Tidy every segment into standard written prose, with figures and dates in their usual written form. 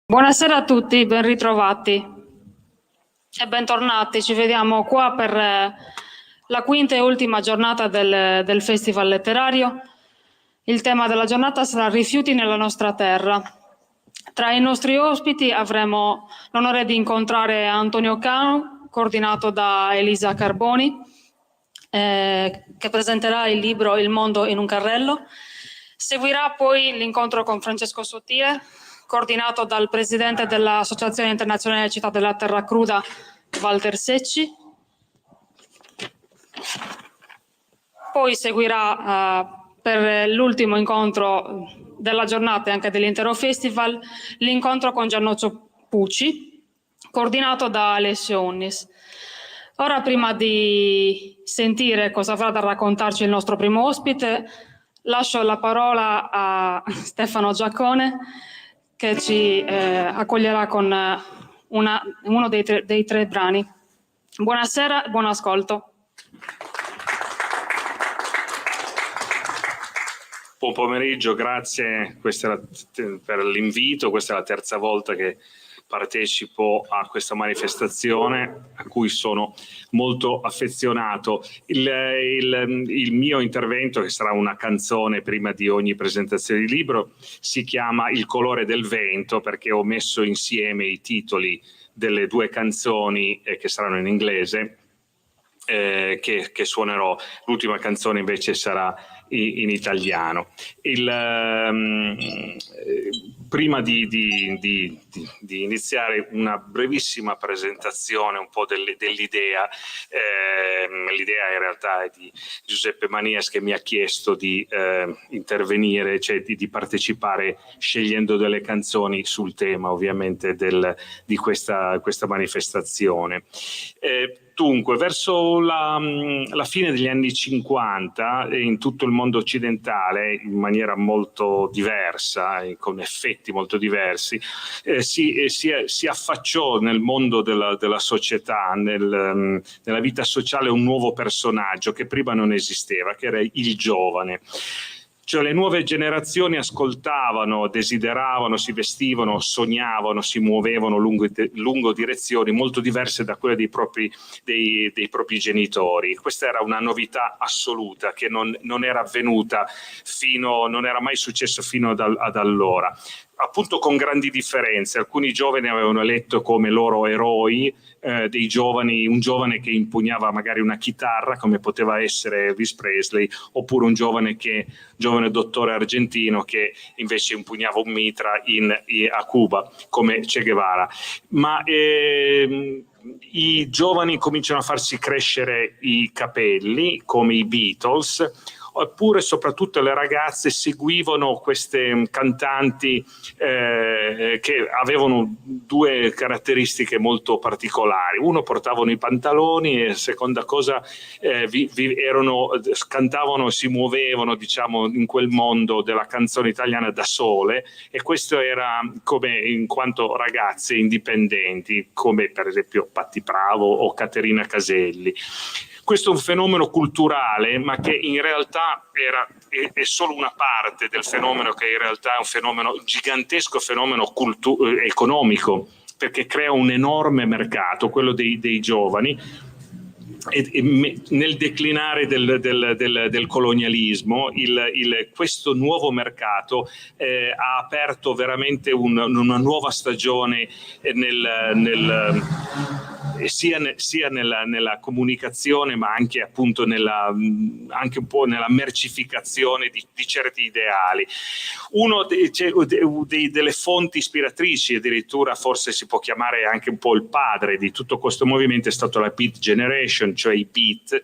Buonasera a tutti, ben ritrovati e bentornati. Ci vediamo qua per la quinta e ultima giornata del Festival Letterario. Il tema della giornata sarà Rifiuti nella nostra terra. Tra i nostri ospiti avremo l'onore di incontrare Antonio Cano, coordinato da Elisa Carboni, che presenterà il libro Il mondo in un carrello. Seguirà poi l'incontro con Francesco Sottile, coordinato dal presidente dell'Associazione Internazionale Città della Terra Cruda, Walter Secci. Poi seguirà per l'ultimo incontro della giornata e anche dell'intero festival l'incontro con Giannoccio Pucci, coordinato da Alessio Onnis. Ora, prima di sentire cosa avrà da raccontarci il nostro primo ospite, lascio la parola a Stefano Giaccone, che ci accoglierà con uno dei tre brani. Buonasera e buon ascolto. Buon pomeriggio, grazie per l'invito. Questa è la terza volta che partecipo a questa manifestazione a cui sono molto affezionato. Il mio intervento, che sarà una canzone prima di ogni presentazione di libro, si chiama Il colore del vento, perché ho messo insieme i titoli delle due canzoni che saranno in inglese, che suonerò. L'ultima canzone invece sarà in italiano. Prima di iniziare, una brevissima presentazione un po' dell'idea. L'idea in realtà è di Giuseppe Manias, che mi ha chiesto di intervenire, cioè di partecipare scegliendo delle canzoni sul tema ovviamente di questa manifestazione. Dunque, verso la fine degli anni 50, in tutto il mondo occidentale, in maniera molto diversa, con effetti molto diversi, si affacciò nel mondo della società, nella vita sociale, un nuovo personaggio che prima non esisteva, che era il giovane. Cioè le nuove generazioni ascoltavano, desideravano, si vestivano, sognavano, si muovevano lungo direzioni molto diverse da quelle dei propri genitori. Questa era una novità assoluta che non era avvenuta non era mai successo fino ad allora. Appunto, con grandi differenze. Alcuni giovani avevano eletto come loro eroi dei giovani, un giovane che impugnava magari una chitarra, come poteva essere Elvis Presley, oppure un giovane dottore argentino che invece impugnava un mitra a Cuba, come Che Guevara. Ma i giovani cominciano a farsi crescere i capelli, come i Beatles, oppure soprattutto le ragazze seguivano queste cantanti che avevano due caratteristiche molto particolari. Uno, portavano i pantaloni, e seconda cosa, cantavano, si muovevano, diciamo, in quel mondo della canzone italiana da sole, e questo era come in quanto ragazze indipendenti, come per esempio Patti Bravo o Caterina Caselli. Questo è un fenomeno culturale, ma che in realtà è solo una parte del fenomeno, che in realtà è un gigantesco fenomeno economico, perché crea un enorme mercato, quello dei giovani. Nel declinare del colonialismo, questo nuovo mercato ha aperto veramente una nuova stagione sia nella comunicazione, ma anche appunto anche un po' nella mercificazione di certi ideali. Delle fonti ispiratrici, addirittura forse si può chiamare anche un po' il padre di tutto questo movimento, è stato la Beat Generation, cioè i Beat,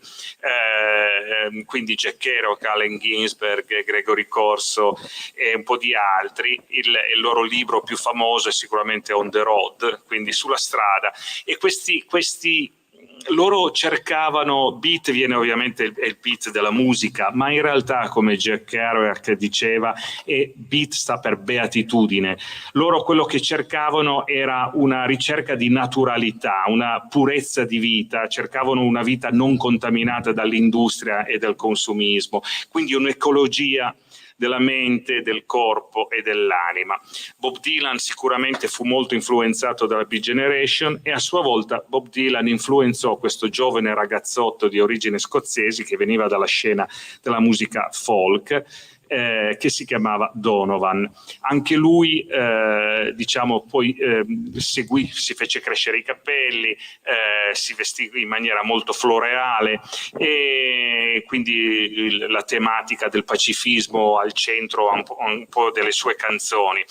quindi Jack Kerouac, Allen Ginsberg, Gregory Corso e un po' di altri. Il loro libro più famoso è sicuramente On the Road, quindi sulla strada, e questi loro cercavano, beat viene ovviamente il beat della musica, ma in realtà, come Jack Kerouac diceva, beat sta per beatitudine. Loro quello che cercavano era una ricerca di naturalità, una purezza di vita, cercavano una vita non contaminata dall'industria e dal consumismo, quindi un'ecologia della mente, del corpo e dell'anima. Bob Dylan sicuramente fu molto influenzato dalla Beat Generation e a sua volta Bob Dylan influenzò questo giovane ragazzotto di origini scozzesi che veniva dalla scena della musica folk, che si chiamava Donovan. Anche lui diciamo poi seguì, si fece crescere i capelli, si vestì in maniera molto floreale e quindi la tematica del pacifismo al centro un po' delle sue canzoni.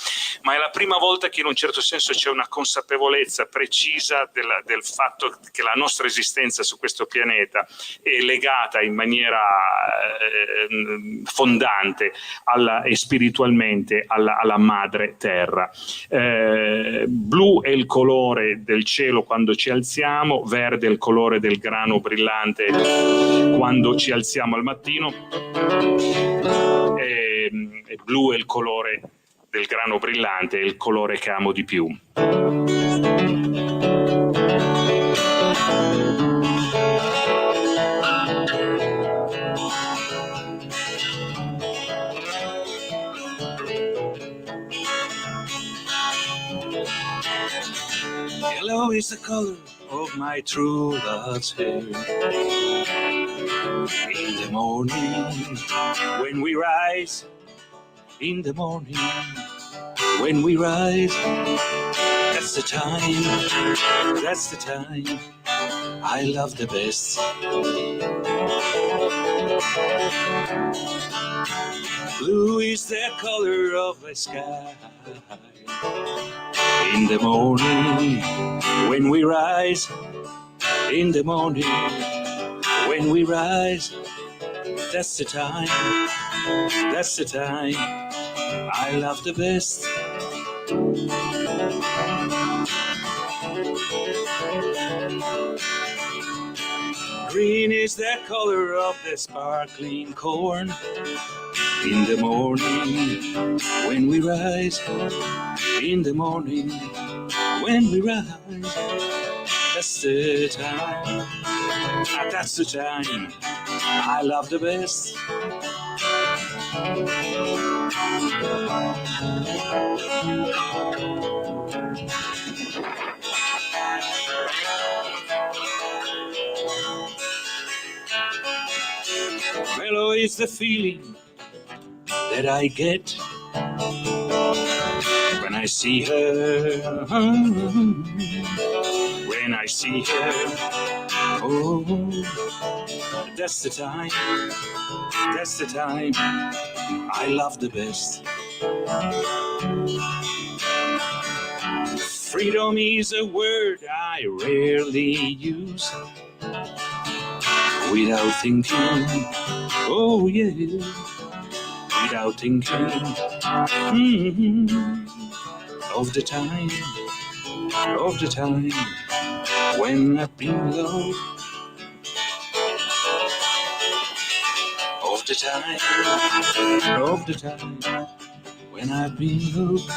Ma è la prima volta che in un certo senso c'è una consapevolezza precisa del fatto che la nostra esistenza su questo pianeta è legata in maniera fondante e spiritualmente alla madre terra. Blu è il colore del cielo quando ci alziamo, verde è il colore del grano brillante quando ci alziamo al mattino, e blu è il colore del grano brillante, è il colore che amo di più. Yellow is the color of my true love's hair. In the morning, when we rise, in the morning, when we rise, that's the time I love the best. Blue is the color of the sky. In the morning, when we rise, in the morning, when we rise, that's the time I love the best. Green is the color of the sparkling corn. In the morning, when we rise, in the morning, when we rise, that's the time I love the best. Mellow is the feeling that I get when I see her, when I see her, oh, that's the time I love the best. Freedom is a word I rarely use without thinking, oh yeah, without thinking of the time when I've been loved, of the time when I've been loved.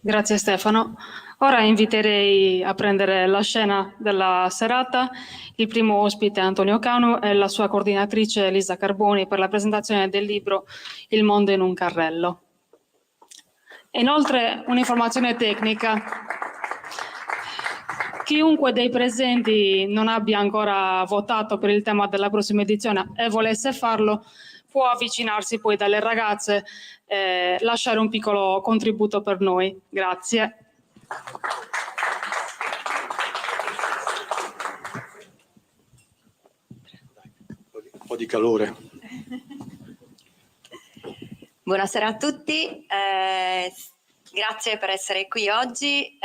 Grazie Stefano. Ora inviterei a prendere la scena della serata il primo ospite Antonio Canu e la sua coordinatrice Elisa Carboni per la presentazione del libro Il mondo in un carrello. Inoltre un'informazione tecnica. Chiunque dei presenti non abbia ancora votato per il tema della prossima edizione e volesse farlo, può avvicinarsi poi dalle ragazze e lasciare un piccolo contributo per noi. Grazie. Un po' di calore. Buonasera a tutti, grazie per essere qui oggi.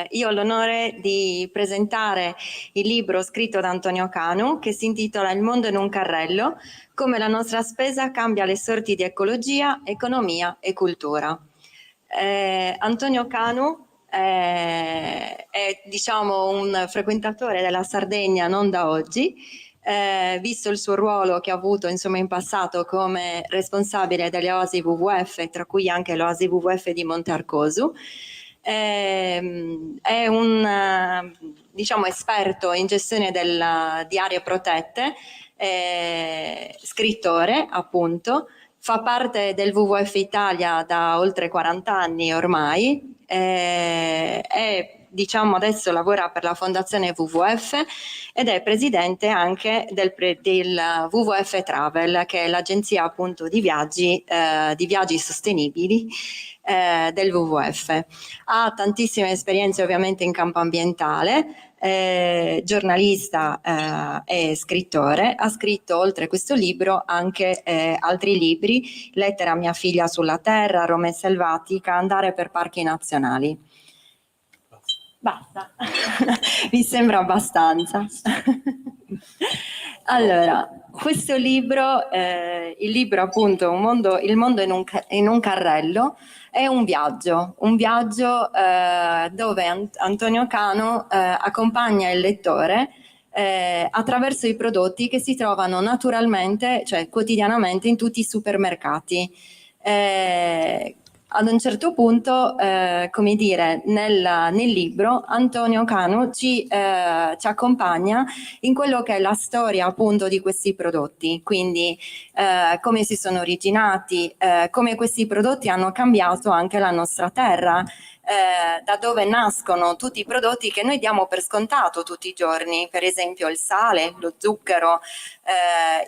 Io ho l'onore di presentare il libro scritto da Antonio Canu che si intitola Il mondo in un carrello, come la nostra spesa cambia le sorti di ecologia, economia e cultura. Antonio Canu è diciamo un frequentatore della Sardegna non da oggi visto il suo ruolo che ha avuto insomma in passato come responsabile delle oasi WWF, tra cui anche l'oasi WWF di Montearcosu. È un diciamo esperto in gestione di aree protette, scrittore appunto, fa parte del WWF Italia da oltre 40 anni ormai, diciamo adesso lavora per la Fondazione WWF ed è presidente anche del WWF Travel, che è l'agenzia appunto di viaggi sostenibili del WWF. Ha tantissime esperienze ovviamente in campo ambientale, giornalista e scrittore. Ha scritto oltre questo libro anche altri libri: Lettera a mia figlia sulla terra, Roma è selvatica, Andare per parchi nazionali. Basta. Mi sembra abbastanza. Allora, questo libro, il libro appunto Il mondo in un carrello, è un viaggio dove Antonio Cano accompagna il lettore attraverso i prodotti che si trovano naturalmente, cioè quotidianamente in tutti i supermercati. Ad un certo punto, come dire, nel libro Antonio Cano ci accompagna in quello che è la storia appunto di questi prodotti, quindi come si sono originati, come questi prodotti hanno cambiato anche la nostra terra, da dove nascono tutti i prodotti che noi diamo per scontato tutti i giorni, per esempio il sale, lo zucchero,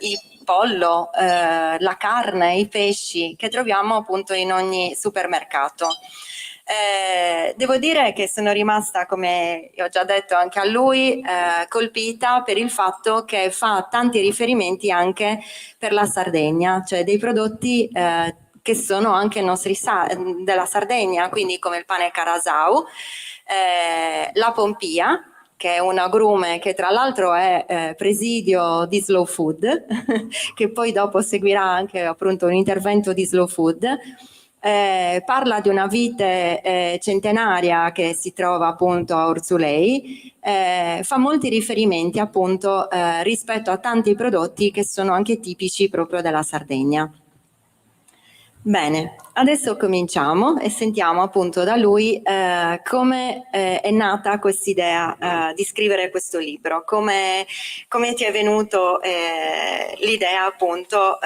il pollo, la carne, i pesci che troviamo appunto in ogni supermercato. Devo dire che sono rimasta, come ho già detto anche a lui, colpita per il fatto che fa tanti riferimenti anche per la Sardegna, cioè dei prodotti che sono anche nostri della Sardegna, quindi come il pane carasau, la pompia, che è un agrume che tra l'altro è presidio di Slow Food, che poi dopo seguirà anche appunto un intervento di Slow Food. Parla di una vite centenaria che si trova appunto a Orzulei, fa molti riferimenti appunto rispetto a tanti prodotti che sono anche tipici proprio della Sardegna. Bene, adesso cominciamo e sentiamo appunto da lui come è nata quest'idea di scrivere questo libro, come ti è venuto l'idea appunto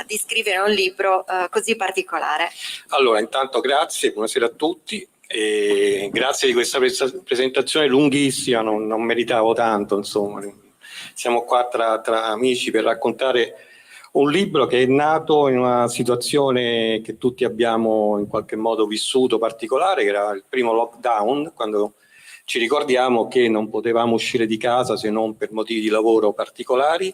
di scrivere un libro così particolare. Allora, intanto grazie, buonasera a tutti. E grazie di questa presentazione lunghissima, non meritavo tanto, insomma. Siamo qua tra amici per raccontare un libro che è nato in una situazione che tutti abbiamo in qualche modo vissuto particolare, che era il primo lockdown, quando ci ricordiamo che non potevamo uscire di casa se non per motivi di lavoro particolari,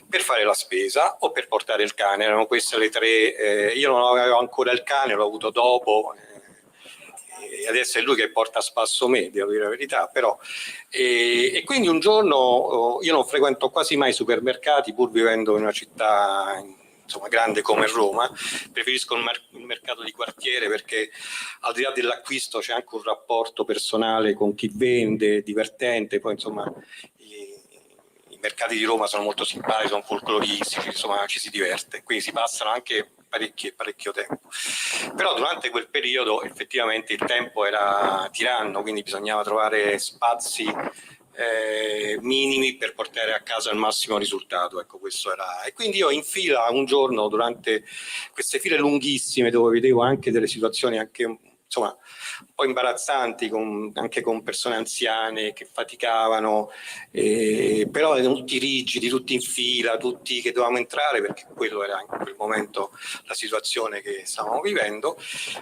per fare la spesa o per portare il cane. Erano queste le tre. Io non avevo ancora il cane, l'ho avuto dopo, e adesso è lui che porta a spasso me, devo dire la verità, però. E quindi un giorno io non frequento quasi mai i supermercati, pur vivendo in una città insomma grande come Roma. Preferisco il mercato di quartiere, perché al di là dell'acquisto c'è anche un rapporto personale con chi vende, divertente. Poi insomma i mercati di Roma sono molto simpatici, sono folcloristici, insomma ci si diverte, quindi si passano anche parecchio tempo. Però durante quel periodo effettivamente il tempo era tiranno, quindi bisognava trovare spazi minimi per portare a casa il massimo risultato. Ecco, questo era. E quindi io in fila un giorno, durante queste file lunghissime, dove vedevo anche delle situazioni anche insomma un po' imbarazzanti, anche con persone anziane che faticavano, però erano tutti rigidi, tutti in fila, tutti che dovevamo entrare, perché quello era in quel momento la situazione che stavamo vivendo.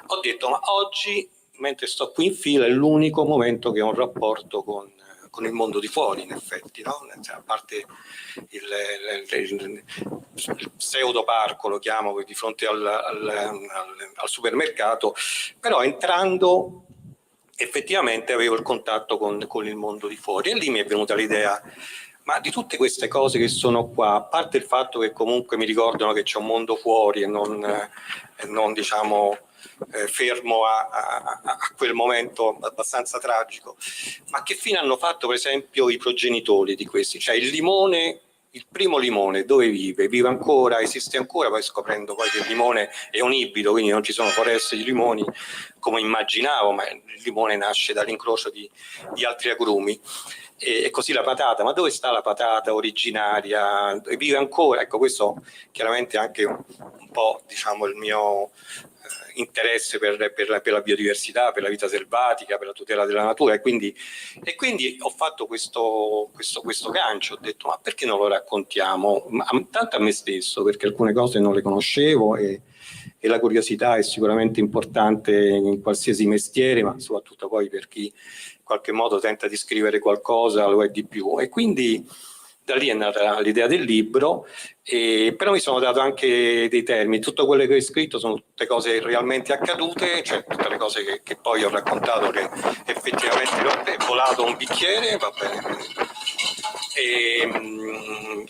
Ho detto, ma oggi, mentre sto qui in fila, è l'unico momento che ho un rapporto con il mondo di fuori, in effetti, no? A parte il pseudo parco, lo chiamo, di fronte al supermercato, però entrando effettivamente avevo il contatto con il mondo di fuori, e lì mi è venuta l'idea, ma di tutte queste cose che sono qua, a parte il fatto che comunque mi ricordano che c'è un mondo fuori e non diciamo fermo a quel momento abbastanza tragico, ma che fine hanno fatto per esempio i progenitori di questi? Cioè il limone il primo limone dove vive? Vive ancora, esiste ancora, poi scoprendo poi che il limone è un ibrido, quindi non ci sono foreste di limoni come immaginavo, ma il limone nasce dall'incrocio di altri agrumi. E così la patata, ma dove sta la patata originaria? Vive ancora? Ecco, questo chiaramente è anche un po', diciamo, il mio interesse per la biodiversità, per la vita selvatica, per la tutela della natura, e quindi ho fatto questo gancio, ho detto ma perché non lo raccontiamo? Tanto a me stesso, perché alcune cose non le conoscevo e la curiosità è sicuramente importante in qualsiasi mestiere, ma soprattutto poi per chi in qualche modo tenta di scrivere qualcosa, lo è di più. E quindi da lì è nata l'idea del libro, però mi sono dato anche dei termini. Tutto quello che ho scritto sono tutte cose realmente accadute, cioè tutte le cose che poi ho raccontato che effettivamente è volato un bicchiere, va bene.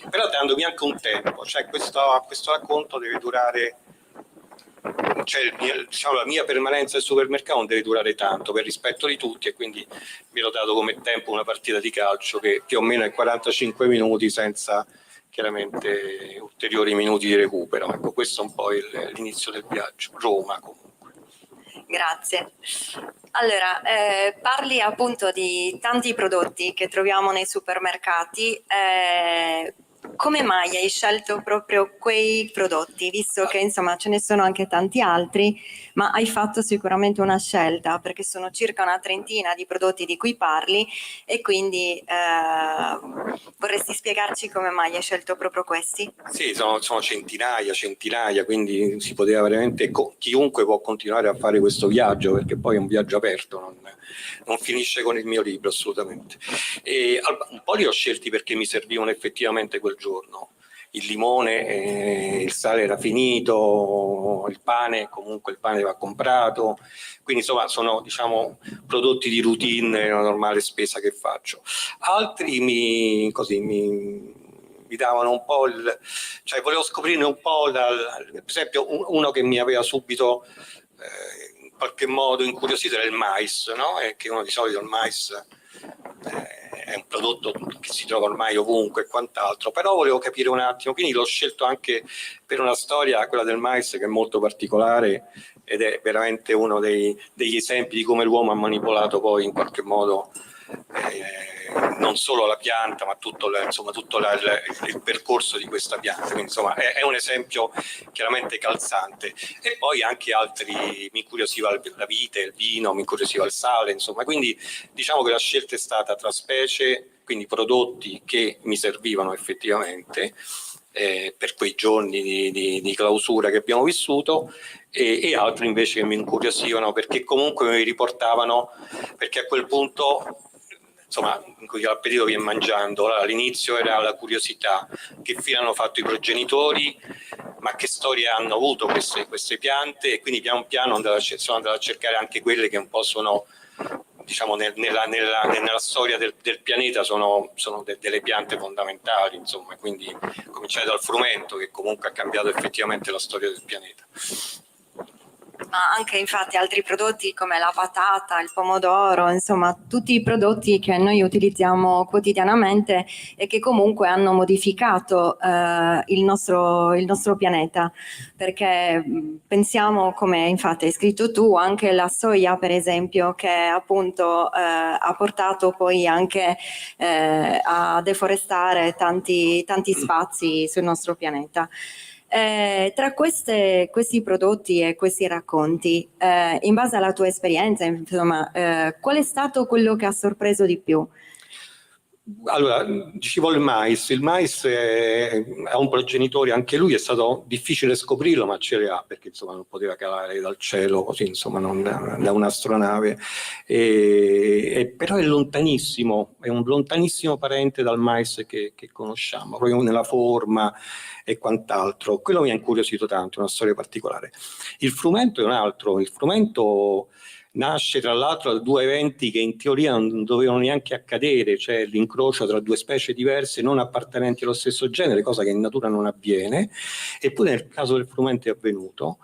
Però dandomi anche un tempo, cioè questo racconto deve durare, cioè diciamo, la mia permanenza al supermercato non deve durare tanto per rispetto di tutti, e quindi mi ero dato come tempo una partita di calcio che più o meno è 45 minuti senza chiaramente ulteriori minuti di recupero. Ecco, questo è un po' l'inizio del viaggio. Roma comunque. Grazie. Allora, parli appunto di tanti prodotti che troviamo nei supermercati. Come mai hai scelto proprio quei prodotti, visto che insomma ce ne sono anche tanti altri, ma hai fatto sicuramente una scelta, perché sono circa una trentina di prodotti di cui parli, e quindi vorresti spiegarci come mai hai scelto proprio questi? Sì, sono centinaia, quindi si poteva veramente, chiunque può continuare a fare questo viaggio, perché poi è un viaggio aperto, non finisce con il mio libro assolutamente. E un po' li ho scelti perché mi servivano effettivamente quel giorno. Il limone, il sale era finito, il pane, comunque il pane va comprato, quindi insomma sono, diciamo, prodotti di routine, una normale spesa che faccio. Altri mi davano un po' cioè volevo scoprirne un po', per esempio uno che mi aveva subito in qualche modo incuriosito era il mais, no? E che uno di solito il mais è un prodotto che si trova ormai ovunque e quant'altro, però volevo capire un attimo, quindi l'ho scelto anche per una storia, quella del mais, che è molto particolare ed è veramente uno degli esempi di come l'uomo ha manipolato poi in qualche modo non solo la pianta, ma tutto il percorso di questa pianta. Quindi insomma è un esempio chiaramente calzante. E poi anche altri, mi incuriosiva la vite, il vino, mi incuriosiva il sale, insomma. Quindi diciamo che la scelta è stata tra specie, quindi prodotti che mi servivano effettivamente per quei giorni di clausura che abbiamo vissuto, e altri invece che mi incuriosivano perché comunque mi riportavano, perché a quel punto insomma in cui l'appetito viene mangiando, all'inizio era la curiosità, che fine hanno fatto i progenitori, ma che storie hanno avuto queste piante, e quindi piano piano sono andato a cercare anche quelle che un po' sono, diciamo, nella storia del pianeta sono delle piante fondamentali, insomma, quindi cominciare dal frumento, che comunque ha cambiato effettivamente la storia del pianeta. Ma anche infatti altri prodotti come la patata, il pomodoro, insomma tutti i prodotti che noi utilizziamo quotidianamente e che comunque hanno modificato il nostro pianeta, perché pensiamo, come infatti hai scritto tu, anche la soia per esempio, che appunto ha portato poi anche a deforestare tanti spazi sul nostro pianeta. Tra questi prodotti e questi racconti, in base alla tua esperienza, insomma, qual è stato quello che ha sorpreso di più? Allora, dicevo il mais ha un progenitore, anche lui è stato difficile scoprirlo, ma ce le ha, perché insomma non poteva calare dal cielo così, insomma, non da un'astronave, però è lontanissimo, è un lontanissimo parente dal mais che conosciamo, proprio nella forma e quant'altro. Quello mi ha incuriosito tanto, è una storia particolare. Il frumento è un altro, il frumento nasce tra l'altro da due eventi che in teoria non dovevano neanche accadere, cioè l'incrocio tra due specie diverse non appartenenti allo stesso genere, cosa che in natura non avviene, eppure nel caso del frumento è avvenuto.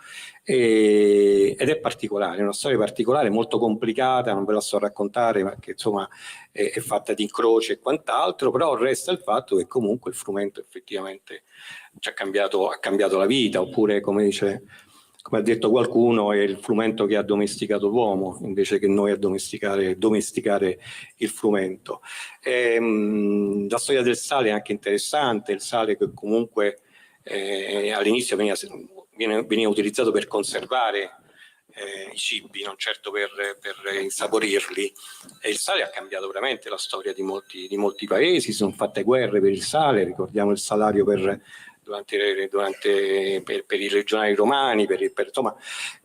Ed è particolare, è una storia particolare, molto complicata, non ve la so raccontare perché insomma è fatta di incroci e quant'altro, però resta il fatto che comunque il frumento effettivamente ci ha cambiato la vita, oppure come ha detto qualcuno, è il frumento che ha domesticato l'uomo invece che noi a domesticare il frumento. La storia del sale è anche interessante, il sale che comunque all'inizio veniva utilizzato per conservare i cibi, non certo per insaporirli, e il sale ha cambiato veramente la storia di molti paesi, si sono fatte guerre per il sale, ricordiamo il salario per i regionali romani, insomma,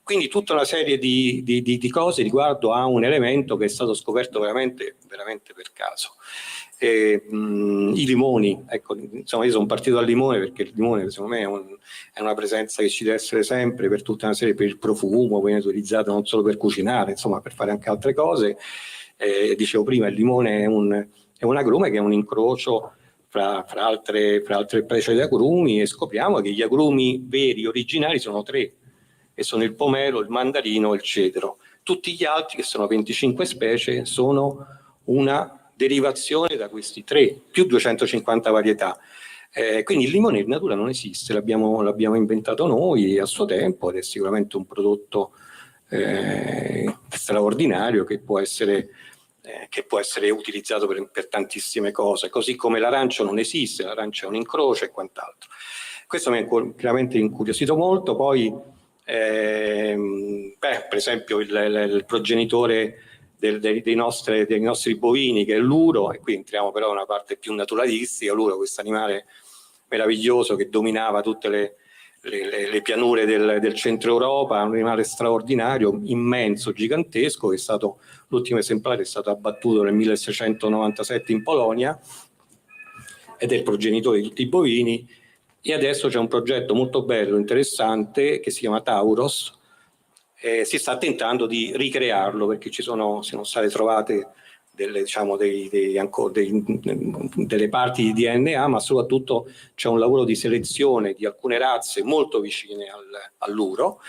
quindi tutta una serie di cose riguardo a un elemento che è stato scoperto veramente per caso. I limoni, ecco, insomma, io sono partito dal limone perché il limone secondo me è una presenza che ci deve essere sempre per tutta una serie, per il profumo, viene utilizzato non solo per cucinare, insomma per fare anche altre cose. Dicevo prima, il limone è un agrume che è un incrocio fra altre specie di agrumi, e scopriamo che gli agrumi veri, originali, sono 3, e sono il pomelo, il mandarino e il cedro. Tutti gli altri, che sono 25 specie, sono una derivazione da questi 3, più 250 varietà. Quindi il limone in natura non esiste, l'abbiamo inventato noi a suo tempo, ed è sicuramente un prodotto straordinario che può essere utilizzato per tantissime cose, così come l'arancio non esiste, l'arancio è un incrocio e quant'altro. Questo mi ha chiaramente incuriosito molto. Poi per esempio il progenitore dei nostri bovini, che è l'uro, e qui entriamo però in una parte più naturalistica. L'uro, questo animale meraviglioso che dominava tutte le pianure del centro Europa, un animale straordinario, immenso, gigantesco, che è stato, l'ultimo esemplare è stato abbattuto nel 1697 in Polonia, ed è il progenitore di tutti i bovini. E adesso c'è un progetto molto bello, interessante, che si chiama Tauros. Si sta tentando di ricrearlo perché sono state trovate delle parti di DNA, ma soprattutto c'è un lavoro di selezione di alcune razze molto vicine all'uro,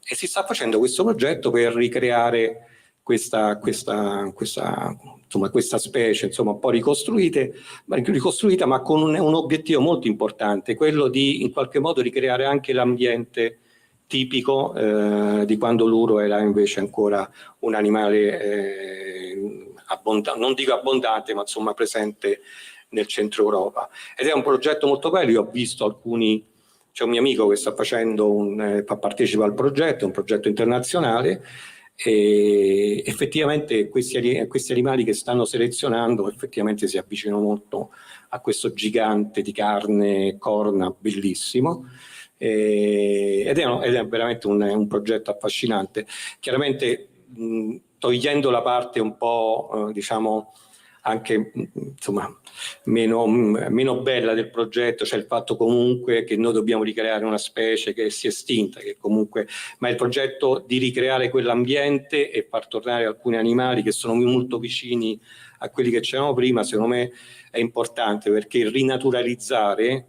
e si sta facendo questo progetto per ricreare questa specie, insomma, un po' ricostruita, ma con un obiettivo molto importante, quello di in qualche modo ricreare anche l'ambiente tipico di quando l'uro era invece ancora un animale non dico abbondante, ma insomma presente nel centro Europa. Ed è un progetto molto bello. Io ho visto c'è un mio amico che sta facendo partecipa al progetto, è un progetto internazionale, e effettivamente questi animali che stanno selezionando effettivamente si avvicinano molto a questo gigante di carne e corna bellissimo. Ed è veramente un progetto affascinante. Chiaramente togliendo la parte un po' diciamo anche insomma meno bella del progetto, cioè il fatto comunque che noi dobbiamo ricreare una specie che si è estinta, che comunque, ma il progetto di ricreare quell'ambiente e far tornare alcuni animali che sono molto vicini a quelli che c'erano prima, secondo me è importante, perché rinaturalizzare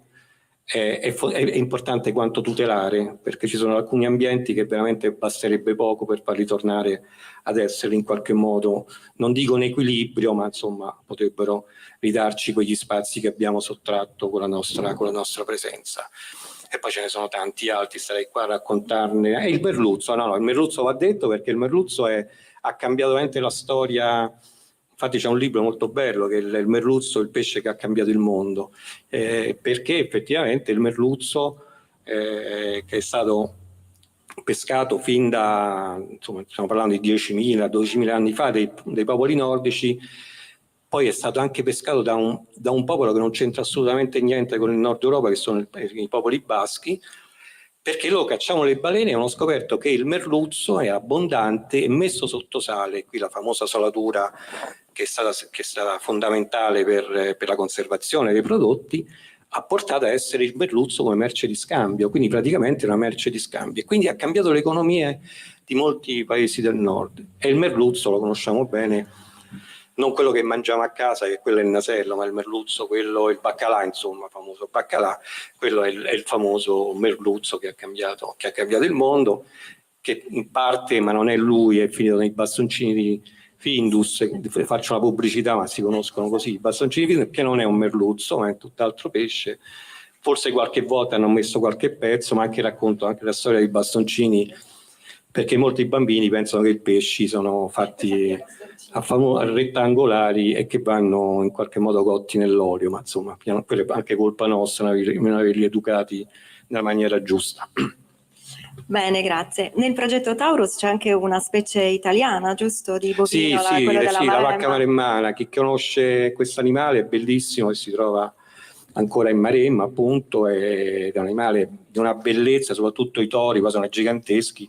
è importante quanto tutelare, perché ci sono alcuni ambienti che veramente basterebbe poco per farli tornare ad essere in qualche modo, non dico in equilibrio, ma insomma potrebbero ridarci quegli spazi che abbiamo sottratto con la nostra presenza. E poi ce ne sono tanti altri, starei qua a raccontarne. Il merluzzo, il merluzzo va detto, perché il merluzzo ha cambiato veramente la storia. Infatti c'è un libro molto bello che è il merluzzo, il pesce che ha cambiato il mondo, perché effettivamente il merluzzo che è stato pescato fin da, insomma, stiamo parlando di 10.000, 12.000 anni fa, dei popoli nordici, poi è stato anche pescato da un popolo che non c'entra assolutamente niente con il nord Europa, che sono i popoli baschi, perché loro cacciavano le balene e hanno scoperto che il merluzzo è abbondante e messo sotto sale. Qui la famosa salatura che è stata fondamentale per la conservazione dei prodotti, ha portato a essere il merluzzo come merce di scambio, quindi praticamente una merce di scambio, e quindi ha cambiato le economie di molti paesi del nord. E il merluzzo lo conosciamo bene, non quello che mangiamo a casa, che quello è il nasello, ma il merluzzo, quello, il baccalà, insomma, il famoso baccalà, quello è il famoso merluzzo che ha cambiato il mondo, che in parte, ma non è lui, è finito nei bastoncini di Findus. Faccio la pubblicità, ma si conoscono così, i bastoncini di Findus, che non è un merluzzo, ma è tutt'altro pesce. Forse qualche volta hanno messo qualche pezzo, ma racconto anche la storia dei bastoncini, perché molti bambini pensano che i pesci sono fatti rettangolari e che vanno in qualche modo cotti nell'olio, ma insomma, quella è anche colpa nostra non averli educati nella maniera giusta. Bene, grazie. Nel progetto Taurus c'è anche una specie italiana, giusto? Di bovino, Sì, quello della la vacca Maremma. maremmana. Chi conosce questo animale è bellissimo e si trova ancora in Maremma, appunto, è un animale di una bellezza, soprattutto i tori, sono giganteschi.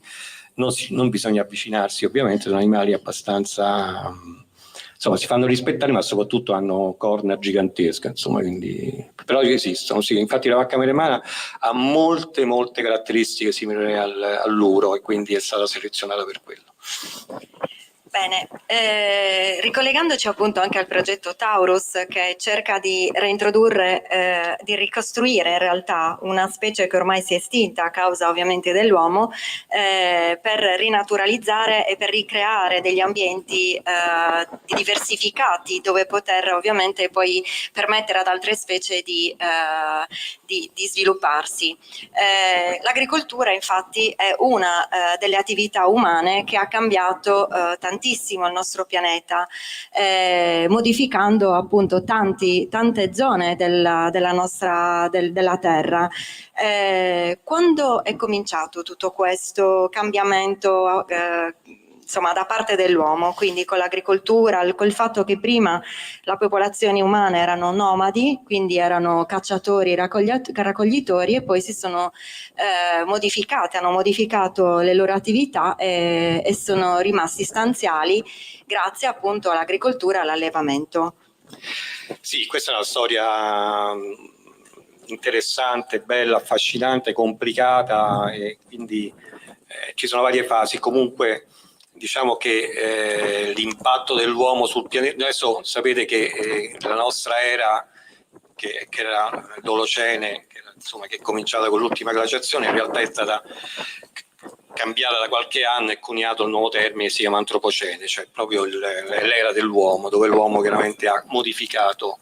Non bisogna avvicinarsi, ovviamente, sono animali abbastanza, insomma, si fanno rispettare, ma soprattutto hanno corna gigantesche, insomma, quindi, però esistono, sì. Infatti la vacca maremmana ha molte caratteristiche simili all'uro, e quindi è stata selezionata per quello. Bene, ricollegandoci appunto anche al progetto Taurus, che cerca di reintrodurre, di ricostruire in realtà una specie che ormai si è estinta a causa ovviamente dell'uomo, per rinaturalizzare e per ricreare degli ambienti diversificati, dove poter ovviamente poi permettere ad altre specie di svilupparsi. L'agricoltura infatti è una delle attività umane che ha cambiato tantissimo il nostro pianeta, modificando appunto tante zone della nostra della Terra. Quando è cominciato tutto questo cambiamento insomma da parte dell'uomo, quindi con l'agricoltura, col fatto che prima le popolazioni umane erano nomadi, quindi erano cacciatori, raccoglitori, e poi si sono modificate, hanno modificato le loro attività e sono rimasti stanziali grazie appunto all'agricoltura e all'allevamento. Sì, questa è una storia interessante, bella, affascinante, complicata, e quindi ci sono varie fasi. Comunque diciamo che l'impatto dell'uomo sul pianeta, adesso sapete che la nostra era, che era l'Olocene, che è cominciata con l'ultima glaciazione, in realtà è stata cambiata da qualche anno e coniato il nuovo termine, si chiama Antropocene, cioè proprio l'era dell'uomo, dove l'uomo chiaramente ha modificato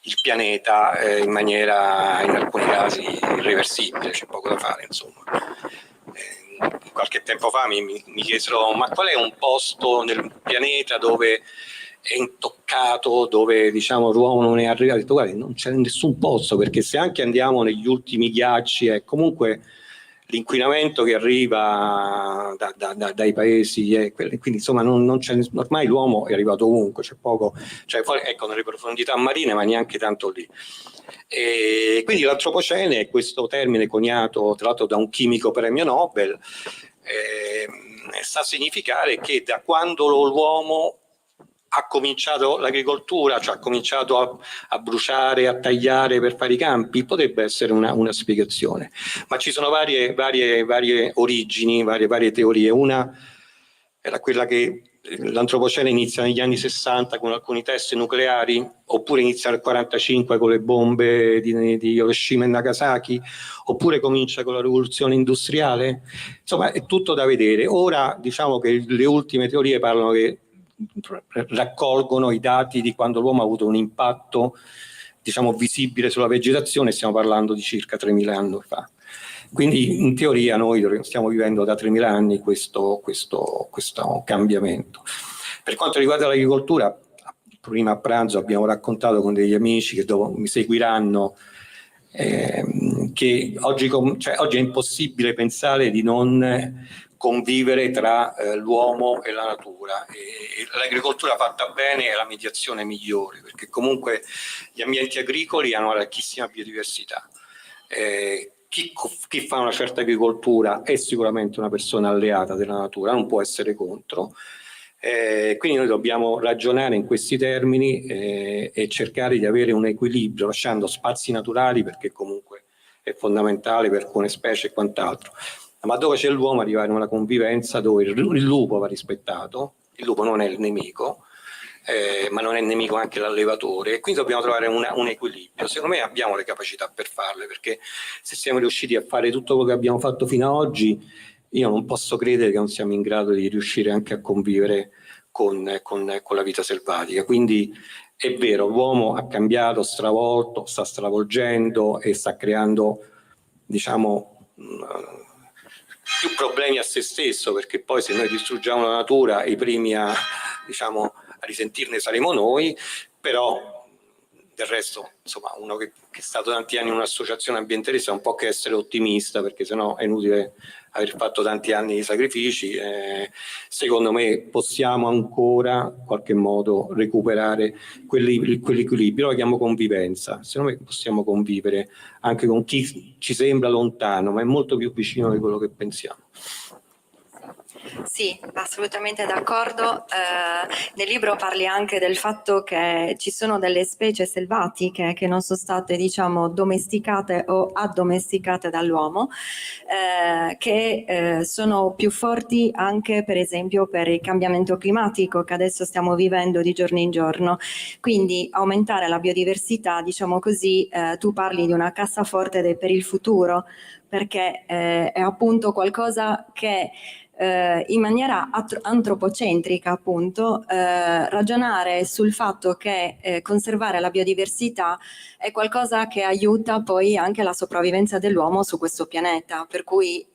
il pianeta in maniera, in alcuni casi, irreversibile, c'è poco da fare, insomma. Qualche tempo fa mi chiesero: ma qual è un posto nel pianeta dove è intoccato, dove diciamo l'uomo non è arrivato? Ho detto: guarda, non c'è nessun posto, perché se anche andiamo negli ultimi ghiacci, comunque l'inquinamento che arriva dai paesi, quindi insomma non c'è, ormai l'uomo è arrivato ovunque, c'è poco, cioè, ecco, nelle profondità marine, ma neanche tanto lì. E quindi l'antropocene è questo termine coniato tra l'altro da un chimico premio Nobel, sta a significare che da quando l'uomo ha cominciato l'agricoltura, cioè ha cominciato a bruciare, a tagliare per fare i campi, potrebbe essere una spiegazione, ma ci sono varie origini, varie teorie. Una era quella che l'antropocene inizia negli anni 60 con alcuni test nucleari, oppure inizia nel 45 con le bombe di Hiroshima e Nagasaki, oppure comincia con la rivoluzione industriale. Insomma, è tutto da vedere. Ora diciamo che le ultime teorie parlano che raccolgono i dati di quando l'uomo ha avuto un impatto, diciamo, visibile sulla vegetazione. Stiamo parlando di circa 3.000 anni fa. Quindi in teoria noi stiamo vivendo da 3.000 anni questo cambiamento. Per quanto riguarda l'agricoltura, prima a pranzo abbiamo raccontato con degli amici che dopo mi seguiranno che oggi è impossibile pensare di non convivere tra l'uomo e la natura, e l'agricoltura fatta bene è la mediazione migliore, perché comunque gli ambienti agricoli hanno una ricchissima biodiversità. Chi fa una certa agricoltura è sicuramente una persona alleata della natura, non può essere contro. Quindi noi dobbiamo ragionare in questi termini e cercare di avere un equilibrio, lasciando spazi naturali, perché comunque è fondamentale per alcune specie e quant'altro, ma dove c'è l'uomo arrivare a una convivenza dove il lupo va rispettato, il lupo non è il nemico, ma non è nemico anche l'allevatore, e quindi dobbiamo trovare un equilibrio. Secondo me abbiamo le capacità per farle, perché se siamo riusciti a fare tutto quello che abbiamo fatto fino ad oggi, io non posso credere che non siamo in grado di riuscire anche a convivere con la vita selvatica. Quindi è vero, l'uomo ha cambiato, stravolto, sta stravolgendo e sta creando, diciamo, più problemi a se stesso, perché poi se noi distruggiamo la natura i primi a, diciamo, a risentirne saremo noi, però del resto, insomma, uno che è stato tanti anni in un'associazione ambientalista ha un po' che essere ottimista, perché sennò è inutile aver fatto tanti anni di sacrifici. Secondo me possiamo ancora in qualche modo recuperare quell'equilibrio, lo chiamo convivenza. Secondo me possiamo convivere anche con chi ci sembra lontano, ma è molto più vicino di quello che pensiamo. Sì, assolutamente d'accordo. Nel libro parli anche del fatto che ci sono delle specie selvatiche che non sono state, diciamo, domesticate o addomesticate dall'uomo, che sono più forti anche, per esempio, per il cambiamento climatico che adesso stiamo vivendo di giorno in giorno. Quindi aumentare la biodiversità, diciamo così, tu parli di una cassaforte per il futuro, perché è appunto qualcosa che in maniera antropocentrica, appunto, ragionare sul fatto che conservare la biodiversità è qualcosa che aiuta poi anche la sopravvivenza dell'uomo su questo pianeta, per cui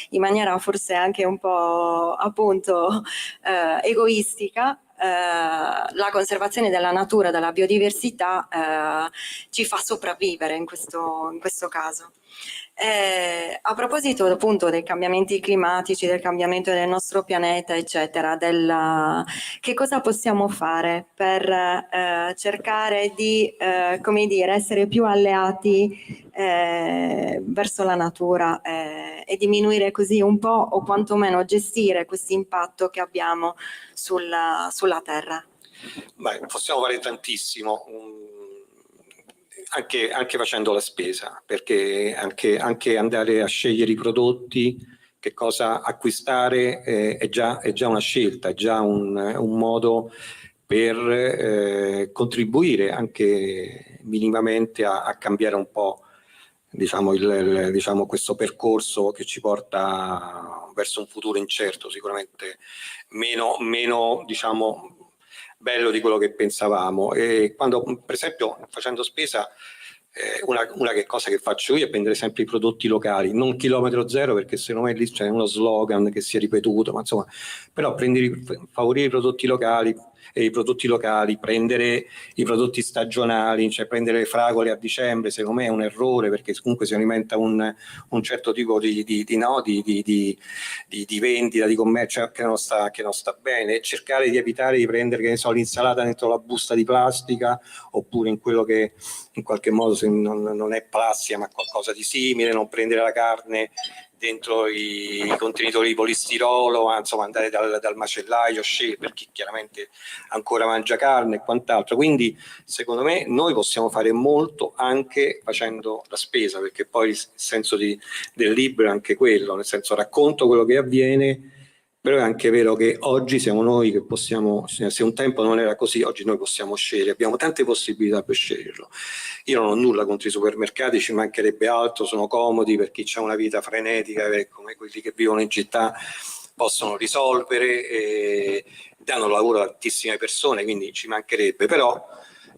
in maniera forse anche un po' appunto egoistica, la conservazione della natura, della biodiversità ci fa sopravvivere in questo caso. A proposito appunto dei cambiamenti climatici, del cambiamento del nostro pianeta, eccetera, che cosa possiamo fare per cercare di come dire, essere più alleati verso la natura e diminuire così un po' o quantomeno gestire questo impatto che abbiamo sulla Terra? Beh, possiamo fare tantissimo. Anche facendo la spesa, perché anche andare a scegliere i prodotti, che cosa acquistare, è già una scelta, è già un modo per contribuire anche minimamente a cambiare un po', diciamo, diciamo, questo percorso che ci porta verso un futuro incerto, sicuramente meno diciamo, bello di quello che pensavamo. E quando, per esempio, facendo spesa, una cosa che faccio io è prendere sempre i prodotti locali, non chilometro zero, perché secondo me lì c'è uno slogan che si è ripetuto, ma insomma, però favorire i prodotti locali, prendere i prodotti stagionali, cioè prendere le fragole a dicembre, secondo me è un errore, perché comunque si alimenta un certo tipo di vendita, di commercio che non sta bene, e cercare di evitare di prendere, che ne so, l'insalata dentro la busta di plastica, oppure in quello che in qualche modo non è plastica ma qualcosa di simile, non prendere la carne dentro i contenitori di polistirolo, ma insomma andare dal macellaio, per chi chiaramente ancora mangia carne e quant'altro. Quindi secondo me noi possiamo fare molto anche facendo la spesa, perché poi il senso del libro è anche quello, nel senso racconto quello che avviene, però è anche vero che oggi siamo noi che possiamo, se un tempo non era così, oggi noi possiamo scegliere, abbiamo tante possibilità per sceglierlo. Io non ho nulla contro i supermercati, ci mancherebbe altro, sono comodi per chi ha una vita frenetica, come quelli che vivono in città possono risolvere, e danno lavoro a tantissime persone, quindi ci mancherebbe, però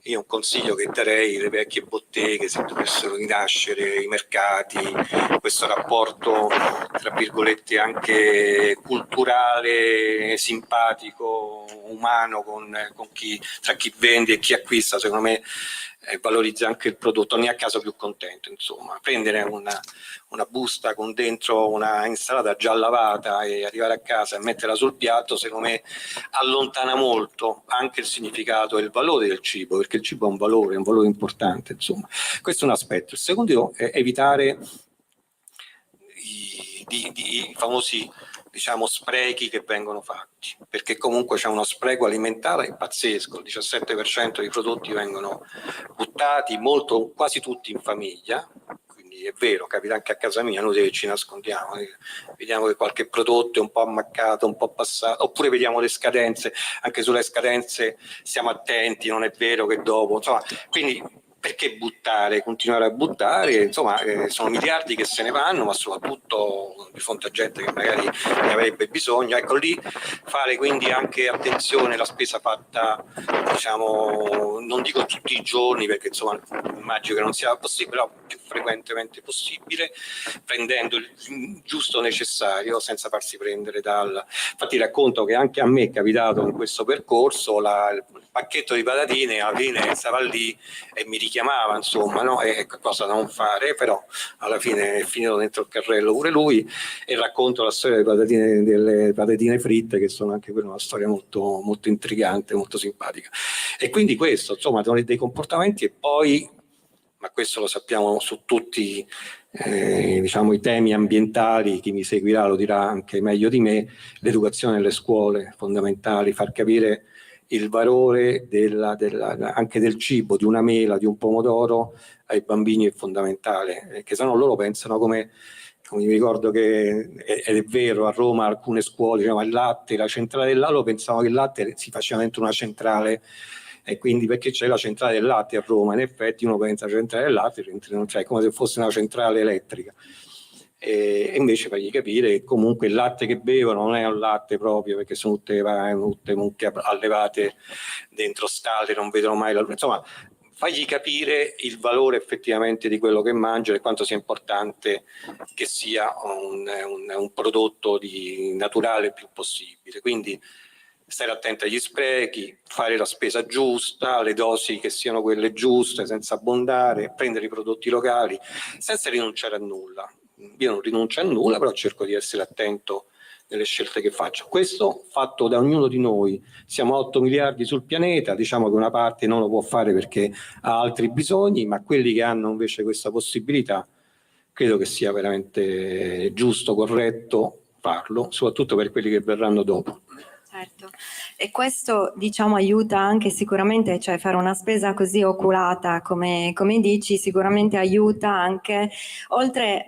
io un consiglio che darei: le vecchie botteghe, se dovessero rinascere, i mercati, questo rapporto tra virgolette anche culturale, simpatico, umano tra chi vende e chi acquista, secondo me valorizza anche il prodotto, ogni a caso più contento. Insomma, prendere una busta con dentro una insalata già lavata e arrivare a casa e metterla sul piatto, secondo me allontana molto anche il significato e il valore del cibo, perché il cibo ha un valore importante. Insomma, questo è un aspetto. Il secondo è evitare i famosi, diciamo, sprechi che vengono fatti, perché comunque c'è uno spreco alimentare pazzesco, il 17% dei prodotti vengono buttati, quasi tutti in famiglia, quindi quindi è vero, capita anche a casa mia, noi che ci nascondiamo, vediamo che qualche prodotto è un po' ammaccato, un po' passato, oppure vediamo le scadenze, anche sulle scadenze stiamo attenti, non è vero che dopo, insomma, quindi perché buttare, continuare a buttare, insomma sono miliardi che se ne vanno, ma soprattutto di fronte a gente che magari ne avrebbe bisogno, ecco lì fare quindi anche attenzione alla spesa fatta, diciamo, non dico tutti i giorni perché insomma immagino che non sia possibile, però più frequentemente possibile, prendendo il giusto necessario senza farsi prendere dal... Infatti racconto che anche a me è capitato in questo percorso il pacchetto di patatine alla fine stava lì e mi richiamava, insomma, no? E cosa non fare, però alla fine è finito dentro il carrello pure lui, e racconto la storia delle patatine fritte, che sono anche quella una storia molto, molto intrigante, molto simpatica. E quindi questo, insomma, sono dei comportamenti, e poi, ma questo lo sappiamo su tutti diciamo, i temi ambientali, chi mi seguirà lo dirà anche meglio di me, l'educazione nelle scuole, fondamentali, far capire il valore anche del cibo, di una mela, di un pomodoro ai bambini è fondamentale, perché sennò loro pensano come mi ricordo che, ed è vero, a Roma alcune scuole dicevano il latte, la centrale del latte, loro pensavano che il latte si faceva dentro una centrale, e quindi perché c'è la centrale del latte a Roma, in effetti uno pensa alla centrale del latte, non c'è, come se fosse una centrale elettrica. E invece fargli capire che comunque il latte che bevono non è un latte proprio, perché sono tutte mucche allevate dentro stalle, non vedono mai la luce, insomma fargli capire il valore effettivamente di quello che mangia e quanto sia importante che sia un prodotto naturale il più possibile. Quindi stare attenti agli sprechi, fare la spesa giusta, le dosi che siano quelle giuste, senza abbondare, prendere i prodotti locali, senza rinunciare a nulla. Io non rinuncio a nulla, però cerco di essere attento nelle scelte che faccio. Questo fatto da ognuno di noi. Siamo 8 miliardi sul pianeta, diciamo che una parte non lo può fare perché ha altri bisogni, ma quelli che hanno invece questa possibilità credo che sia veramente giusto, corretto farlo, soprattutto per quelli che verranno dopo. Certo, e questo diciamo aiuta anche sicuramente, cioè fare una spesa così oculata come dici, sicuramente aiuta anche, oltre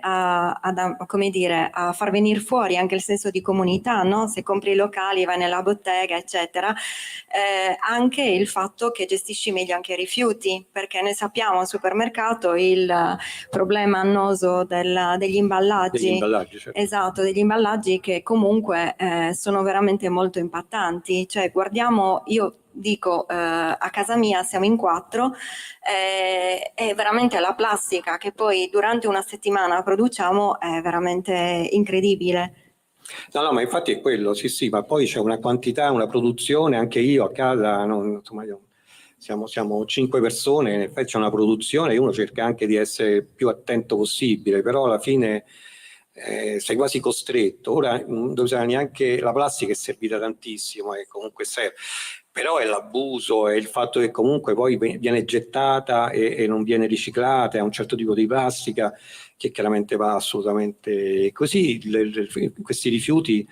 come dire, a far venire fuori anche il senso di comunità, no? Se compri i locali, vai nella bottega, eccetera, anche il fatto che gestisci meglio anche i rifiuti, perché noi sappiamo al supermercato il problema annoso degli imballaggi. Degli imballaggi, certo. Esatto, degli imballaggi che comunque sono veramente molto impattanti, cioè guardiamo, io dico a casa mia siamo in 4, è veramente la plastica che poi durante una settimana produciamo è veramente incredibile. No, ma infatti è quello, sì, ma poi c'è una quantità, una produzione, anche io a casa, insomma, siamo 5 persone, in effetti c'è una produzione e uno cerca anche di essere più attento possibile, però alla fine sei quasi costretto. Ora non usa neanche la plastica, è servita tantissimo e comunque serve, però è l'abuso, è il fatto che comunque poi viene gettata e non viene riciclata, è un certo tipo di plastica che chiaramente va assolutamente così. Questi rifiuti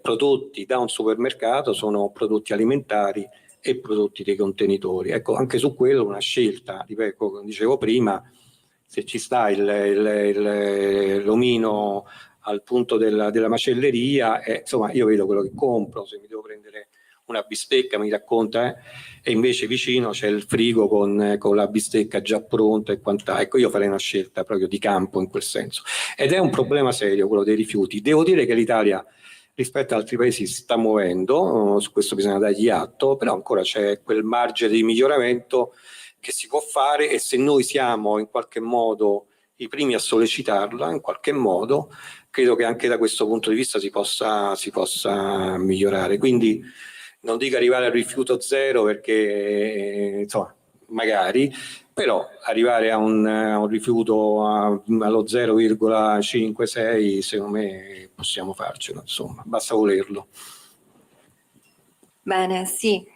prodotti da un supermercato sono prodotti alimentari e prodotti dei contenitori. Ecco, anche su quello una scelta, ripeto, come dicevo prima, se ci sta l'omino al punto della macelleria, insomma io vedo quello che compro, se mi devo prendere una bistecca mi racconta e invece vicino c'è il frigo con la bistecca già pronta e quant'altro. Ecco, io farei una scelta proprio di campo in quel senso, ed è un problema serio quello dei rifiuti. Devo dire che l'Italia rispetto ad altri paesi si sta muovendo, su questo bisogna dargli atto, però ancora c'è quel margine di miglioramento che si può fare, e se noi siamo in qualche modo i primi a sollecitarla, in qualche modo, credo che anche da questo punto di vista si possa migliorare. Quindi non dico arrivare al rifiuto zero perché, insomma, magari, però arrivare a un rifiuto allo 0,56 secondo me possiamo farcelo, insomma, basta volerlo. Bene, sì.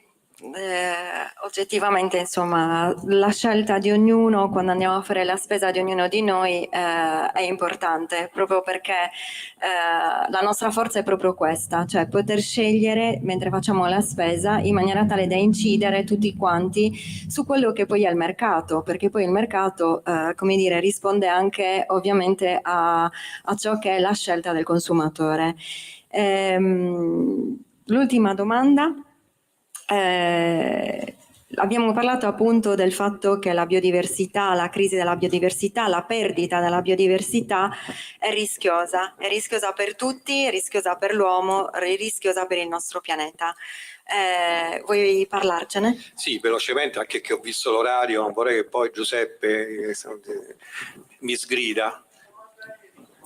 oggettivamente, insomma, la scelta di ognuno quando andiamo a fare la spesa di ognuno di noi è importante, proprio perché la nostra forza è proprio questa, cioè poter scegliere mentre facciamo la spesa in maniera tale da incidere tutti quanti su quello che poi è il mercato, perché poi il mercato, come dire, risponde anche ovviamente a ciò che è la scelta del consumatore. L'ultima domanda. Abbiamo parlato appunto del fatto che la biodiversità, la crisi della biodiversità, la perdita della biodiversità è rischiosa per tutti, è rischiosa per l'uomo, è rischiosa per il nostro pianeta. Vuoi parlarcene? Sì, velocemente, anche che ho visto l'orario, non vorrei che poi Giuseppe mi sgrida.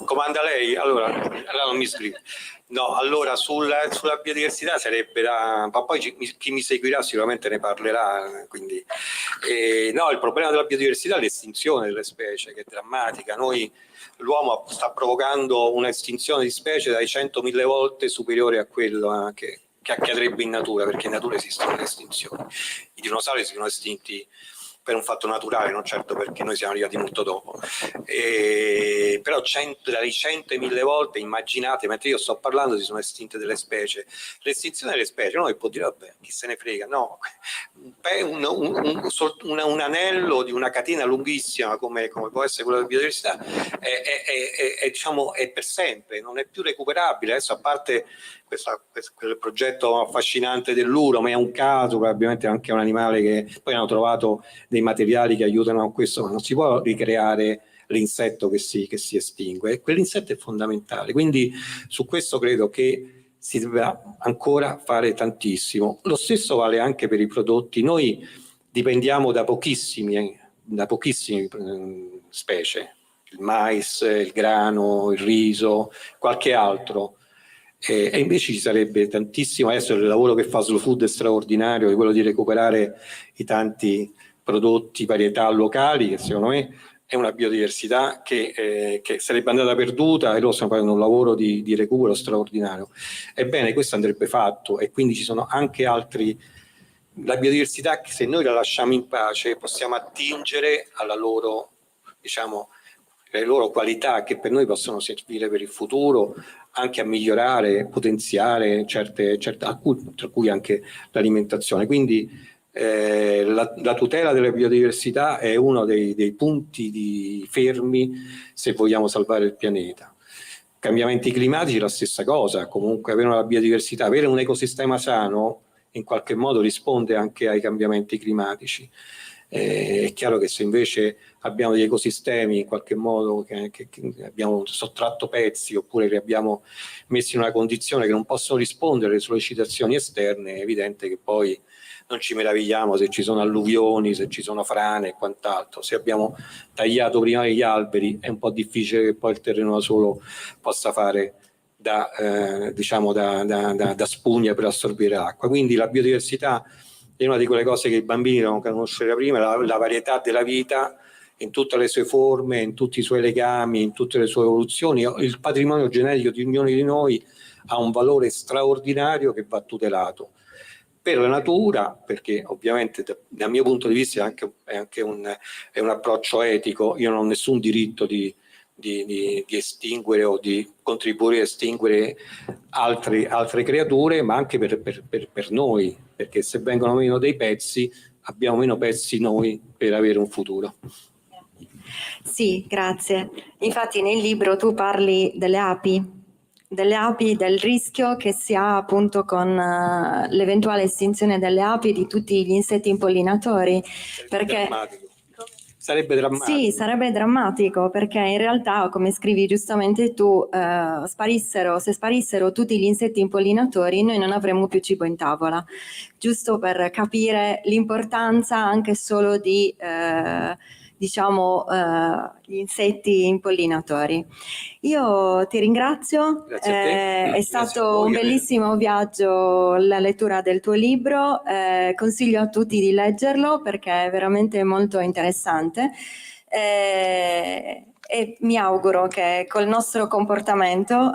Comanda lei? Allora non mi sgrida. No, allora sulla biodiversità sarebbe da... Ma poi chi mi seguirà sicuramente ne parlerà. Quindi, no, il problema della biodiversità è l'estinzione delle specie, che è drammatica. L'uomo sta provocando un'estinzione di specie dai 100.000 volte superiore a quello che accadrebbe in natura, perché in natura esistono le estinzioni. I dinosauri si sono estinti per un fatto naturale, non certo perché noi siamo arrivati molto dopo. Però dalle 100.000 volte, immaginate, mentre io sto parlando si sono estinte delle specie. L'estinzione delle specie, uno può dire vabbè, chi se ne frega, no, un anello di una catena lunghissima come può essere quella della biodiversità diciamo, è per sempre, non è più recuperabile. Adesso, a parte quel progetto affascinante dell'uro, ma è un caso, probabilmente anche un animale che poi hanno trovato dei materiali che aiutano a questo, ma non si può ricreare l'insetto che si estingue, e quell'insetto è fondamentale. Quindi su questo credo che si dovrà ancora fare tantissimo. Lo stesso vale anche per i prodotti. Noi dipendiamo da pochissime specie, il mais, il grano, il riso, qualche altro. E invece ci sarebbe tantissimo. Adesso il lavoro che fa Slow Food è straordinario, è quello di recuperare i tanti prodotti, varietà locali, che secondo me è una biodiversità che sarebbe andata perduta, e loro stanno facendo un lavoro di recupero straordinario. Ebbene, questo andrebbe fatto, e quindi ci sono anche altri. La biodiversità, se noi la lasciamo in pace, possiamo attingere alla loro, diciamo, le loro qualità, che per noi possono servire per il futuro anche a migliorare, potenziare certe tra cui anche l'alimentazione. Quindi la tutela della biodiversità è uno dei punti fermi se vogliamo salvare il pianeta. Cambiamenti climatici la stessa cosa, comunque avere una biodiversità, avere un ecosistema sano in qualche modo risponde anche ai cambiamenti climatici. È chiaro che se invece abbiamo degli ecosistemi in qualche modo che abbiamo sottratto pezzi, oppure li abbiamo messi in una condizione che non possono rispondere alle sollecitazioni esterne, è evidente che poi non ci meravigliamo se ci sono alluvioni, se ci sono frane e quant'altro. Se abbiamo tagliato prima gli alberi è un po' difficile che poi il terreno da solo possa fare da spugna per assorbire l'acqua. Quindi la biodiversità è una di quelle cose che i bambini devono conoscere prima, la varietà della vita in tutte le sue forme, in tutti i suoi legami, in tutte le sue evoluzioni. Il patrimonio genetico di ognuno di noi ha un valore straordinario che va tutelato per la natura, perché ovviamente dal mio punto di vista è anche un approccio etico. Io non ho nessun diritto di estinguere o di contribuire a estinguere altre creature, ma anche per noi, perché se vengono meno dei pezzi abbiamo meno pezzi noi per avere un futuro. Sì, grazie. Infatti nel libro tu parli delle api, del rischio che si ha appunto con l'eventuale estinzione delle api e di tutti gli insetti impollinatori. Sarebbe drammatico. Sì, sarebbe drammatico, perché in realtà, come scrivi giustamente tu, se sparissero tutti gli insetti impollinatori, noi non avremmo più cibo in tavola. Giusto per capire l'importanza anche solo di gli insetti impollinatori. Io ti ringrazio, è stato un bellissimo viaggio la lettura del tuo libro, consiglio a tutti di leggerlo perché è veramente molto interessante. e mi auguro che col nostro comportamento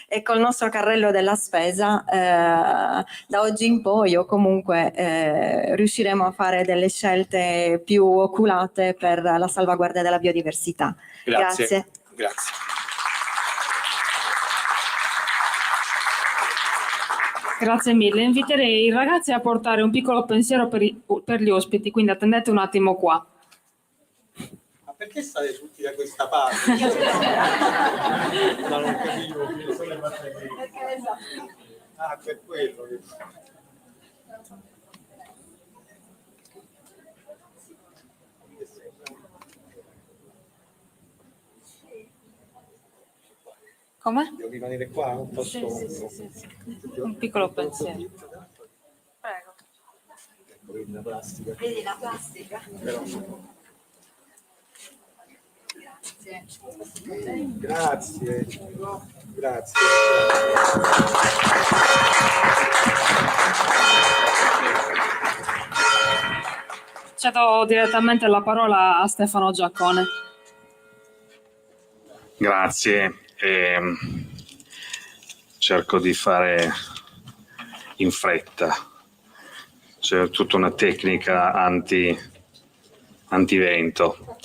e col nostro carrello della spesa da oggi in poi o comunque riusciremo a fare delle scelte più oculate per la salvaguardia della biodiversità. Grazie. Grazie mille. Inviterei i ragazzi a portare un piccolo pensiero per gli ospiti, quindi attendete un attimo qua. Ma perché state tutti da questa parte? Ma non capivo. Ah, per quello. Come? Devo rimanere qua? Non posso... Un piccolo pensiero. Prego. Vedi la plastica? Vedi la plastica? Grazie. Cedo direttamente la parola a Stefano Giaccone. Grazie. Cerco di fare in fretta. C'è tutta una tecnica antivento.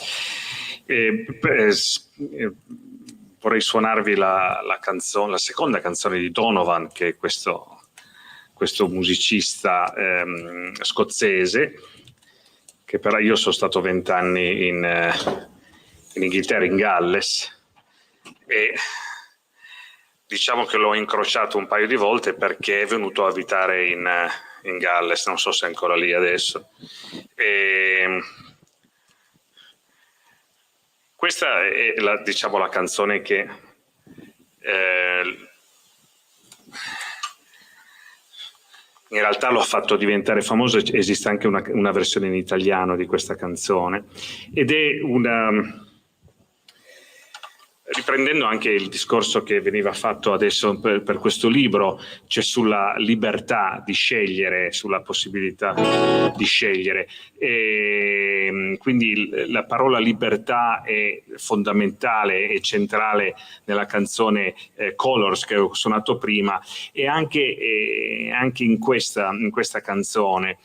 Vorrei suonarvi la canzone, la seconda canzone di Donovan, che è questo musicista scozzese, che però io sono stato 20 anni in Inghilterra, in Galles, e diciamo che l'ho incrociato un paio di volte perché è venuto a abitare in Galles, non so se è ancora lì adesso. Questa è la canzone che in realtà l'ho fatto diventare famoso. Esiste anche una versione in italiano di questa canzone, ed è riprendendo anche il discorso che veniva fatto adesso per questo libro, cioè sulla libertà di scegliere, sulla possibilità di scegliere. E quindi la parola libertà è fondamentale e centrale nella canzone Colors, che ho suonato prima, e anche in questa canzone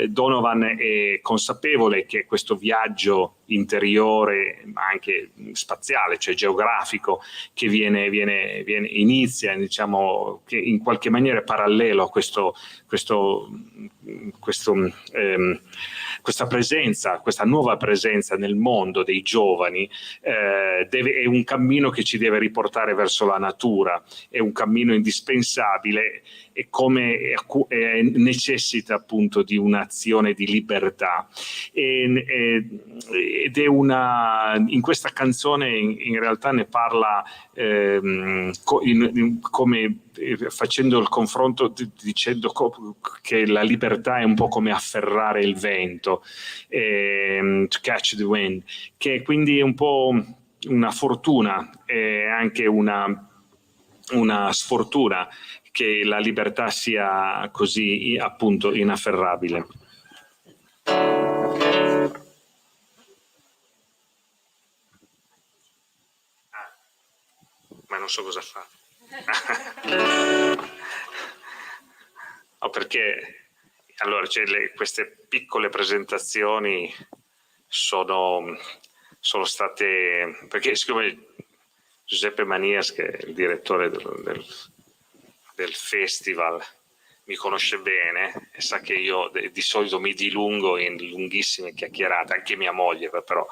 Donovan è consapevole che questo viaggio interiore, ma anche spaziale, cioè geografico, che inizia, diciamo, che in qualche maniera è parallelo a questa presenza, questa nuova presenza nel mondo dei giovani, è un cammino che ci deve riportare verso la natura, è un cammino indispensabile, e come necessita appunto di un'azione di libertà. Ed è in questa canzone in realtà ne parla come facendo il confronto, dicendo che la libertà è un po' come afferrare il vento, to catch the wind, che quindi è un po' una fortuna e anche una sfortuna che la libertà sia così appunto inafferrabile. Ma non so cosa fa. No, perché allora queste piccole presentazioni sono state, perché siccome Giuseppe Manias, che è il direttore del festival, mi conosce bene e sa che io di solito mi dilungo in lunghissime chiacchierate, anche mia moglie però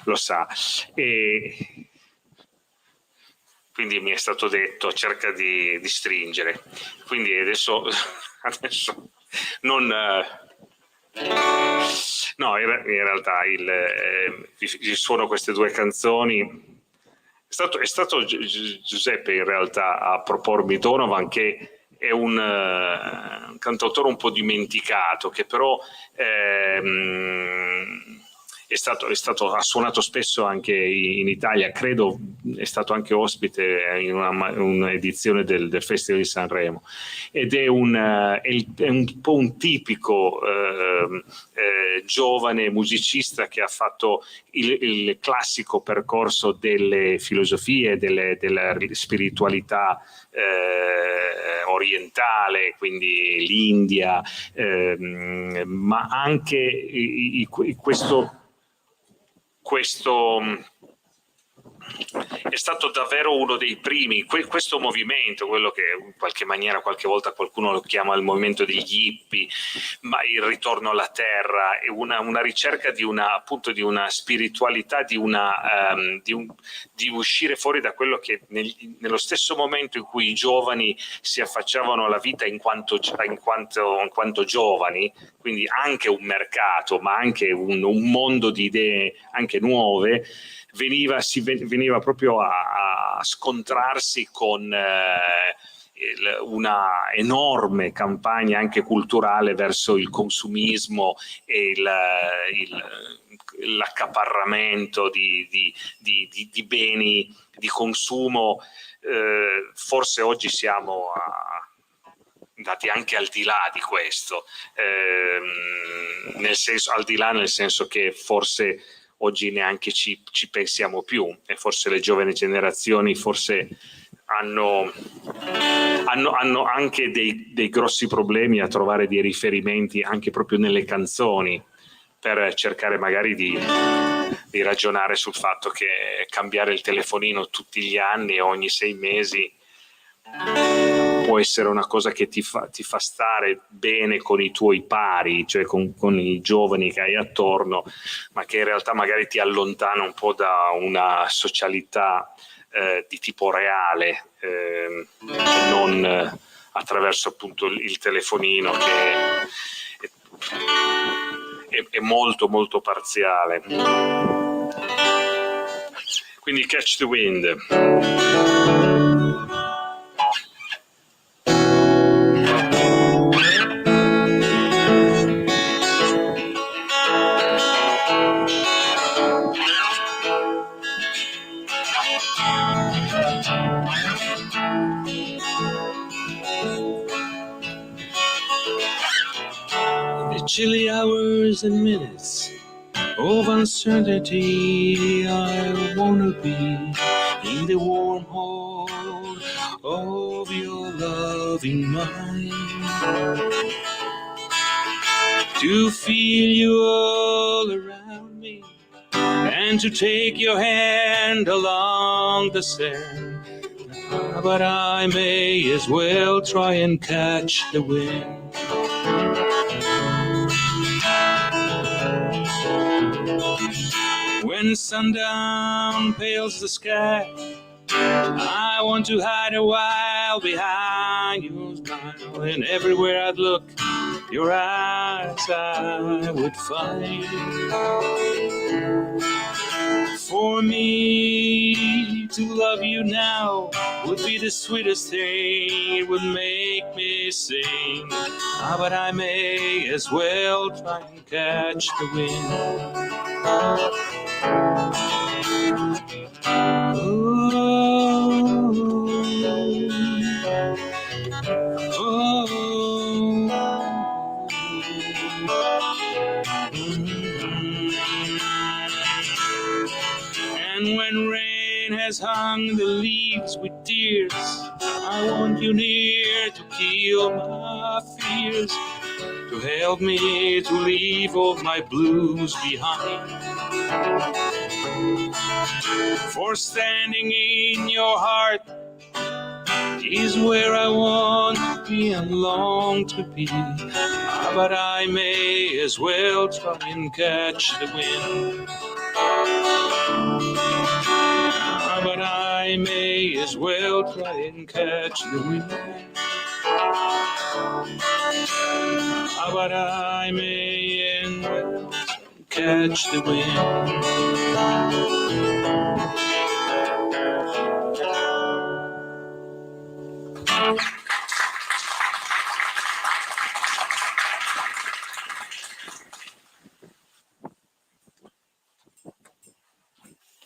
lo sa, e quindi mi è stato detto cerca di stringere, quindi adesso non no, in realtà vi suono queste due canzoni. È stato Giuseppe in realtà a propormi Donovan, che è un cantautore un po' dimenticato, che però ha suonato spesso anche in Italia, credo è stato anche ospite in un'edizione del Festival di Sanremo, ed è un po' un tipico giovane musicista che ha fatto il classico percorso delle filosofie, della spiritualità orientale, quindi l'India, ma anche questo è stato davvero uno dei primi, questo movimento, quello che in qualche maniera qualche volta qualcuno lo chiama il movimento degli hippie, ma il ritorno alla terra, è una ricerca di una spiritualità, di uscire fuori da quello che nello stesso momento in cui i giovani si affacciavano alla vita in quanto giovani, quindi anche un mercato, ma anche un mondo di idee anche nuove, veniva proprio a scontrarsi con una enorme campagna anche culturale verso il consumismo e l'accaparramento di beni di consumo. Forse oggi siamo andati anche al di là di questo, nel senso che forse oggi neanche ci pensiamo più, e forse le giovani generazioni forse hanno anche dei grossi problemi a trovare dei riferimenti anche proprio nelle canzoni, per cercare magari di ragionare sul fatto che cambiare il telefonino tutti gli anni, ogni 6 mesi, può essere una cosa che ti fa stare bene con i tuoi pari, cioè con i giovani che hai attorno, ma che in realtà magari ti allontana un po' da una socialità di tipo reale, non attraverso appunto il telefonino, che è molto molto parziale. Quindi Catch the Wind. Chilly hours and minutes of uncertainty, I wanna be in the warm hold of your loving mind, to feel you all around me and to take your hand along the sand. But I may as well try and catch the wind. When sundown pales the sky, I want to hide a while behind your smile, and everywhere I'd look, your eyes I would find. For me to love you now would be the sweetest thing, it would make me sing. But I may as well try and catch the wind. And when rain has hung the leaves with tears, I want you near to kill my fears, to help me to leave all my blues behind. For standing in your heart is where I want to be and long to be. But I may as well try and catch the wind. But I may as well try and catch the wind. But I may as well catch the wind.